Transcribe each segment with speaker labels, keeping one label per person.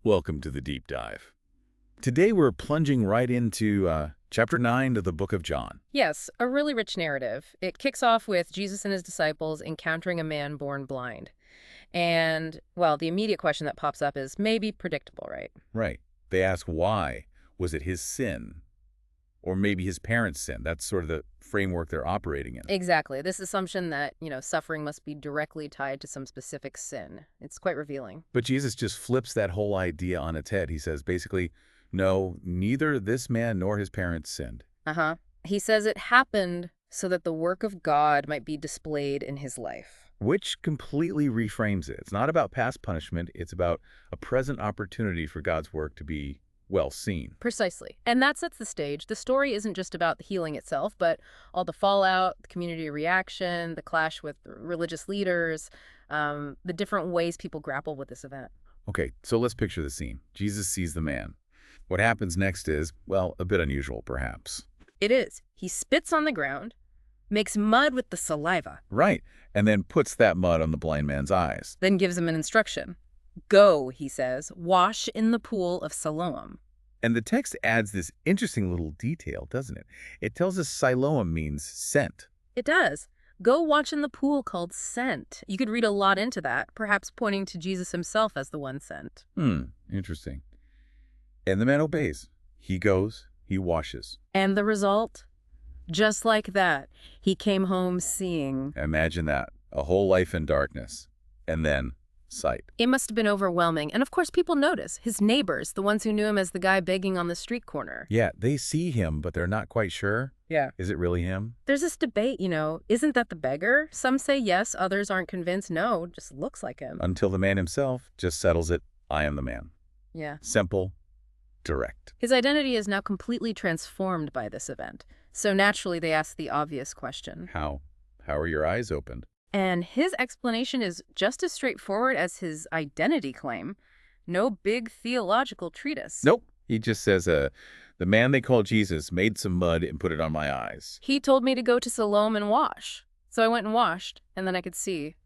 Speaker 1: Welcome to the deep dive. Today we're plunging right into chapter 9 of the book of John.
Speaker 2: Yes, a really rich narrative. It kicks off with Jesus and his disciples encountering a man born blind. And, well, the immediate question that pops up is maybe predictable, right?
Speaker 1: Right. They ask why. Was it his sin? Or maybe his parents' sin? That's sort of the framework they're operating in.
Speaker 2: Exactly. This assumption that, suffering must be directly tied to some specific sin. It's quite revealing.
Speaker 1: But Jesus just flips that whole idea on its head. He says basically, no, neither this man nor his parents sinned.
Speaker 2: Uh-huh. He says it happened so that the work of God might be displayed in his life.
Speaker 1: Which completely reframes it. It's not about past punishment. It's about a present opportunity for God's work to be well seen.
Speaker 2: Precisely. And that sets the stage. The story isn't just about the healing itself, but all the fallout, the community reaction, the clash with religious leaders, the different ways people grapple with this event.
Speaker 1: Okay, so let's picture the scene. Jesus sees the man. What happens next is, well, a bit unusual, perhaps.
Speaker 2: It is. He spits on the ground, makes mud with the saliva,
Speaker 1: Right, and then puts that mud on the blind man's eyes.
Speaker 2: then gives him an instruction. Go, he says, wash in the pool of Siloam.
Speaker 1: And the text adds this interesting little detail, doesn't it? It tells us Siloam means sent.
Speaker 2: It does. Go watch in the pool called Sent. You could read a lot into that, perhaps pointing to Jesus himself as the one sent.
Speaker 1: Interesting. And the man obeys. He goes, he washes.
Speaker 2: And the result? Just like that, he came home seeing.
Speaker 1: Imagine that, a whole life in darkness. And then sight.
Speaker 2: It must have been overwhelming. And of course, people notice. His neighbors, the ones who knew him as the guy begging on the street corner.
Speaker 1: Yeah, they see him, but they're not quite sure.
Speaker 2: Yeah.
Speaker 1: Is it really him?
Speaker 2: There's this debate, isn't that the beggar? Some say yes, others aren't convinced. No, just looks like him.
Speaker 1: Until the man himself just settles it, I am the man.
Speaker 2: Yeah.
Speaker 1: Simple, direct.
Speaker 2: His identity is now completely transformed by this event. So naturally, they ask the obvious question.
Speaker 1: How? How are your eyes opened?
Speaker 2: And his explanation is just as straightforward as his identity claim. No big theological treatise.
Speaker 1: Nope. He just says, the man they call Jesus made some mud and put it on my eyes.
Speaker 2: He told me to go to Siloam and wash. So I went and washed, and then I could see.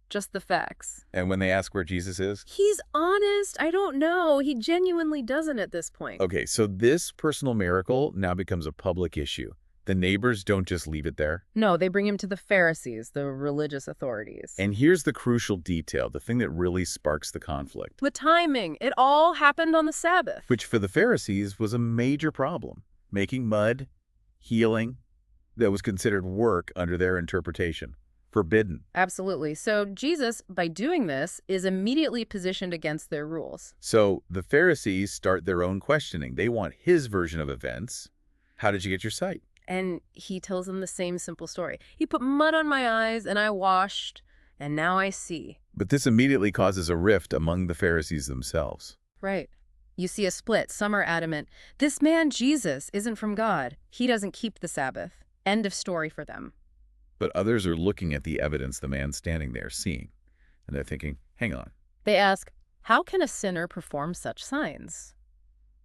Speaker 2: Just the facts.
Speaker 1: And when they ask where Jesus is?
Speaker 2: He's honest. I don't know. He genuinely doesn't at this point.
Speaker 1: Okay, so this personal miracle now becomes a public issue. The neighbors don't just leave it there.
Speaker 2: No, they bring him to the Pharisees, the religious authorities.
Speaker 1: And here's the crucial detail, the thing that really sparks the conflict.
Speaker 2: The timing. It all happened on the Sabbath.
Speaker 1: Which for the Pharisees was a major problem. Making mud, healing, that was considered work under their interpretation. Forbidden.
Speaker 2: Absolutely. So Jesus, by doing this, is immediately positioned against their rules.
Speaker 1: So the Pharisees start their own questioning. They want his version of events. How did you get your sight?
Speaker 2: And he tells them the same simple story. He put mud on my eyes, and I washed, and now I see.
Speaker 1: But this immediately causes a rift among the Pharisees themselves.
Speaker 2: Right. You see a split. Some are adamant. This man, Jesus, isn't from God. He doesn't keep the Sabbath. End of story for them.
Speaker 1: But others are looking at the evidence the man standing there seeing. And they're thinking, hang on.
Speaker 2: They ask, how can a sinner perform such signs?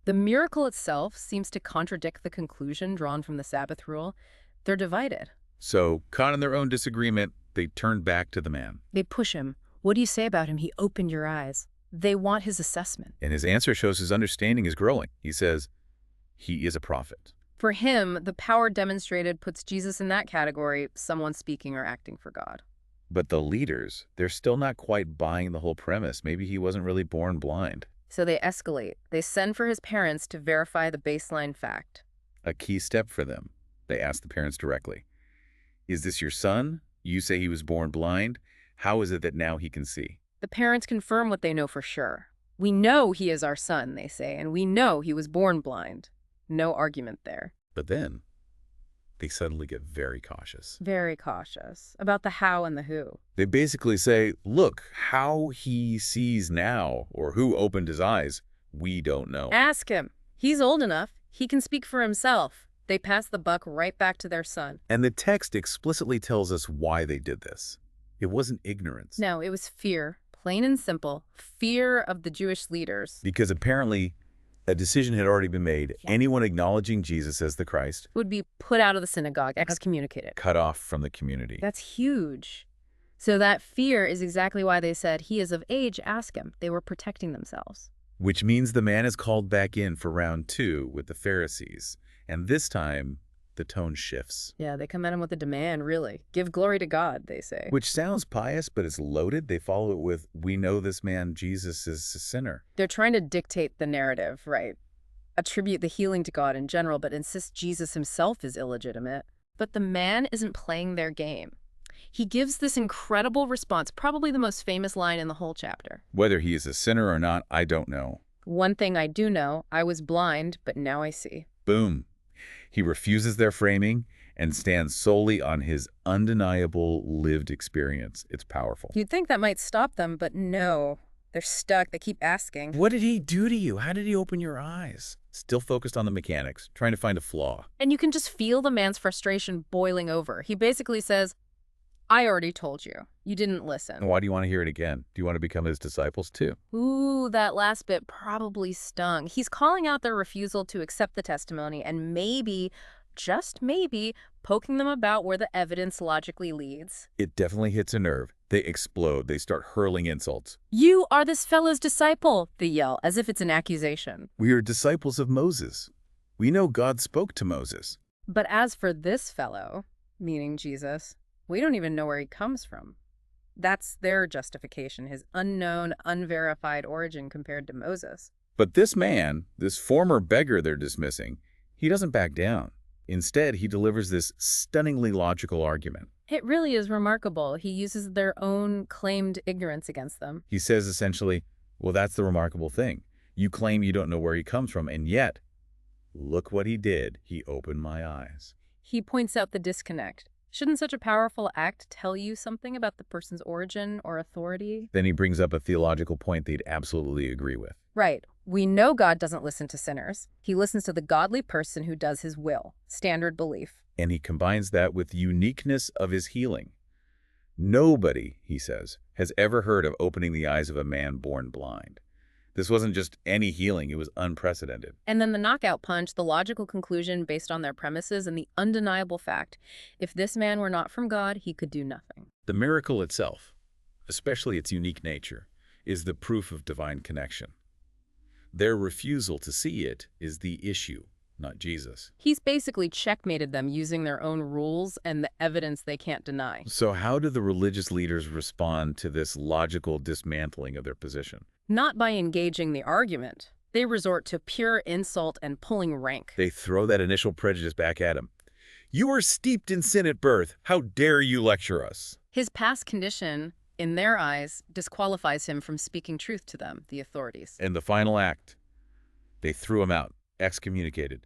Speaker 2: The miracle itself seems to contradict the conclusion drawn from the Sabbath rule. They're divided.
Speaker 1: So, caught in their own disagreement, they turn back to the man.
Speaker 2: They push him. What do you say about him? He opened your eyes. They want his assessment.
Speaker 1: And his answer shows his understanding is growing. He says, he is a prophet.
Speaker 2: For him, the power demonstrated puts Jesus in that category, someone speaking or acting for God.
Speaker 1: But the leaders, they're still not quite buying the whole premise. Maybe he wasn't really born blind.
Speaker 2: So they escalate. They send for his parents to verify the baseline fact.
Speaker 1: A key step for them. They ask the parents directly. Is this your son? You say he was born blind. How is it that now he can see?
Speaker 2: The parents confirm what they know for sure. We know he is our son, they say, and we know he was born blind. No argument there.
Speaker 1: But then they suddenly get very cautious.
Speaker 2: Very cautious about the how and the who.
Speaker 1: They basically say, look, how he sees now, or who opened his eyes, we don't know.
Speaker 2: Ask him. He's old enough. He can speak for himself. They pass the buck right back to their son.
Speaker 1: And the text explicitly tells us why they did this. It wasn't ignorance.
Speaker 2: No, it was fear. Plain and simple. Fear of the Jewish leaders.
Speaker 1: Because apparently a decision had already been made.
Speaker 2: Yeah.
Speaker 1: Anyone acknowledging Jesus as the Christ
Speaker 2: Would be put out of the synagogue, excommunicated.
Speaker 1: cut off from the community.
Speaker 2: That's huge. So that fear is exactly why they said, he is of age, ask him. They were protecting themselves.
Speaker 1: which means the man is called back in for round 2 with the Pharisees. And this time, the tone shifts.
Speaker 2: Yeah, they come at him with a demand, really. Give glory to God, they say.
Speaker 1: Which sounds pious, but it's loaded. They follow it with, we know this man, Jesus, is a sinner.
Speaker 2: They're trying to dictate the narrative, right? Attribute the healing to God in general, but insist Jesus himself is illegitimate. But the man isn't playing their game. He gives this incredible response, probably the most famous line in the whole chapter.
Speaker 1: Whether he is a sinner or not, I don't know.
Speaker 2: One thing I do know, I was blind, but now I see.
Speaker 1: Boom. He refuses their framing and stands solely on his undeniable lived experience. It's powerful.
Speaker 2: You'd think that might stop them, but no. They're stuck. They keep asking.
Speaker 1: What did he do to you? How did he open your eyes? Still focused on the mechanics, trying to find a flaw.
Speaker 2: And you can just feel the man's frustration boiling over. He basically says, I already told you. You didn't listen.
Speaker 1: Why do you want to hear it again? Do you want to become his disciples too?
Speaker 2: Ooh, that last bit probably stung. He's calling out their refusal to accept the testimony and maybe, just maybe, poking them about where the evidence logically leads.
Speaker 1: It definitely hits a nerve. They explode. They start hurling insults.
Speaker 2: You are this fellow's disciple, they yell, as if it's an accusation.
Speaker 1: We are disciples of Moses. We know God spoke to Moses.
Speaker 2: But as for this fellow, meaning Jesus, we don't even know where he comes from. That's their justification, his unknown, unverified origin compared to Moses.
Speaker 1: But this man, this former beggar they're dismissing, he doesn't back down. Instead, he delivers this stunningly logical argument.
Speaker 2: It really is remarkable. He uses their own claimed ignorance against them.
Speaker 1: He says essentially, well, that's the remarkable thing. You claim you don't know where he comes from, and yet, look what he did. He opened my eyes.
Speaker 2: He points out the disconnect. Shouldn't such a powerful act tell you something about the person's origin or authority?
Speaker 1: Then he brings up a theological point they'd absolutely agree with.
Speaker 2: Right. We know God doesn't listen to sinners. He listens to the godly person who does his will. Standard belief.
Speaker 1: And he combines that with the uniqueness of his healing. Nobody, he says, has ever heard of opening the eyes of a man born blind. This wasn't just any healing, it was unprecedented.
Speaker 2: And then the knockout punch, the logical conclusion based on their premises, and the undeniable fact, if this man were not from God, he could do nothing.
Speaker 1: The miracle itself, especially its unique nature, is the proof of divine connection. Their refusal to see it is the issue, not Jesus.
Speaker 2: He's basically checkmated them using their own rules and the evidence they can't deny.
Speaker 1: So how do the religious leaders respond to this logical dismantling of their position?
Speaker 2: Not by engaging the argument. They resort to pure insult and pulling rank.
Speaker 1: They throw that initial prejudice back at him. You were steeped in sin at birth. How dare you lecture us?
Speaker 2: His past condition, in their eyes, disqualifies him from speaking truth to them, the authorities.
Speaker 1: And the final act, they threw him out, excommunicated,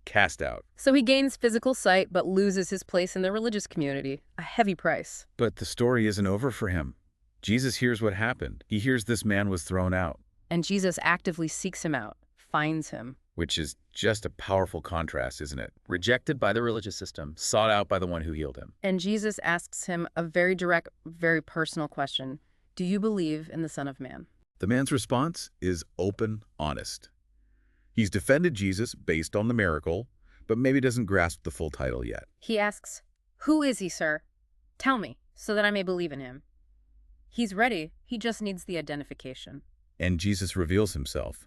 Speaker 1: cast out.
Speaker 2: So he gains physical sight but loses his place in the religious community, a heavy price.
Speaker 1: But the story isn't over for him. Jesus hears what happened. He hears this man was thrown out.
Speaker 2: And Jesus actively seeks him out, finds him.
Speaker 1: Which is just a powerful contrast, isn't it? Rejected by the religious system, sought out by the one who healed him.
Speaker 2: And Jesus asks him a very direct, very personal question. Do you believe in the Son of Man?
Speaker 1: The man's response is open, honest. He's defended Jesus based on the miracle, but maybe doesn't grasp the full title yet.
Speaker 2: He asks, who is he, sir? Tell me, so that I may believe in him. He's ready. He just needs the identification.
Speaker 1: And Jesus reveals himself.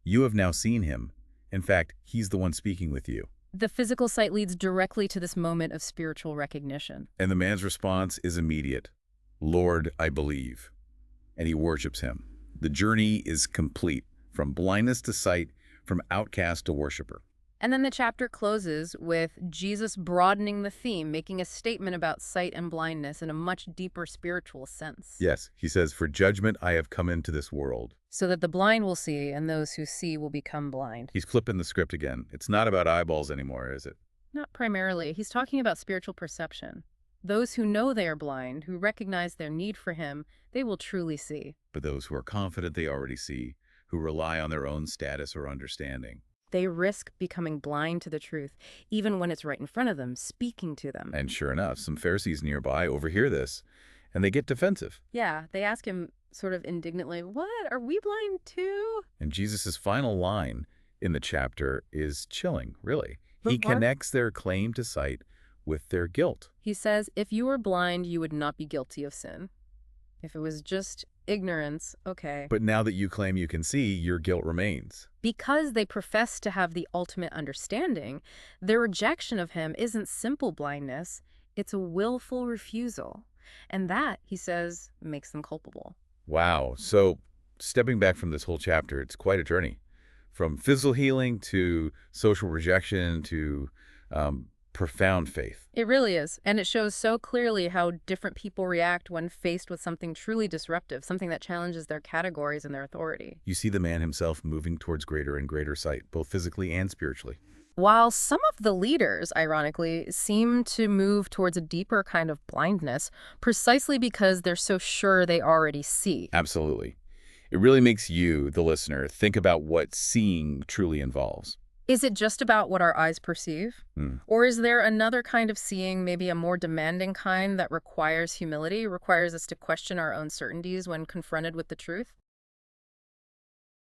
Speaker 1: You have now seen him. In fact, he's the one speaking with you.
Speaker 2: The physical sight leads directly to this moment of spiritual recognition.
Speaker 1: And the man's response is immediate. Lord, I believe. And he worships him. The journey is complete, from blindness to sight, from outcast to worshiper.
Speaker 2: And then the chapter closes with Jesus broadening the theme, making a statement about sight and blindness in a much deeper spiritual sense.
Speaker 1: Yes, he says, for judgment I have come into this world.
Speaker 2: So that the blind will see and those who see will become blind.
Speaker 1: He's flipping the script again. It's not about eyeballs anymore, is it?
Speaker 2: Not primarily. He's talking about spiritual perception. Those who know they are blind, who recognize their need for him, they will truly see.
Speaker 1: But those who are confident they already see, who rely on their own status or understanding,
Speaker 2: they risk becoming blind to the truth, even when it's right in front of them, speaking to them.
Speaker 1: And sure enough, some Pharisees nearby overhear this, and they get defensive.
Speaker 2: Yeah, they ask him sort of indignantly, what, are we blind too?
Speaker 1: And Jesus' final line in the chapter is chilling, really. He
Speaker 2: But Mark-
Speaker 1: connects their claim to sight with their guilt.
Speaker 2: He says, if you were blind, you would not be guilty of sin. If it was just Ignorance, okay.
Speaker 1: But now that you claim you can see, your guilt remains.
Speaker 2: Because they profess to have the ultimate understanding, their rejection of him isn't simple blindness, it's a willful refusal. And that, he says, makes them culpable.
Speaker 1: Wow. So, stepping back from this whole chapter, it's quite a journey. From physical healing to social rejection to profound faith.
Speaker 2: It really is. And it shows so clearly how different people react when faced with something truly disruptive, something that challenges their categories and their authority.
Speaker 1: You see the man himself moving towards greater and greater sight, both physically and spiritually.
Speaker 2: While some of the leaders, ironically, seem to move towards a deeper kind of blindness, precisely because they're so sure they already see.
Speaker 1: Absolutely. It really makes you, the listener, think about what seeing truly involves.
Speaker 2: Is it just about what our eyes perceive?
Speaker 1: Hmm.
Speaker 2: Or is there another kind of seeing, maybe a more demanding kind that requires humility, requires us to question our own certainties when confronted with the truth?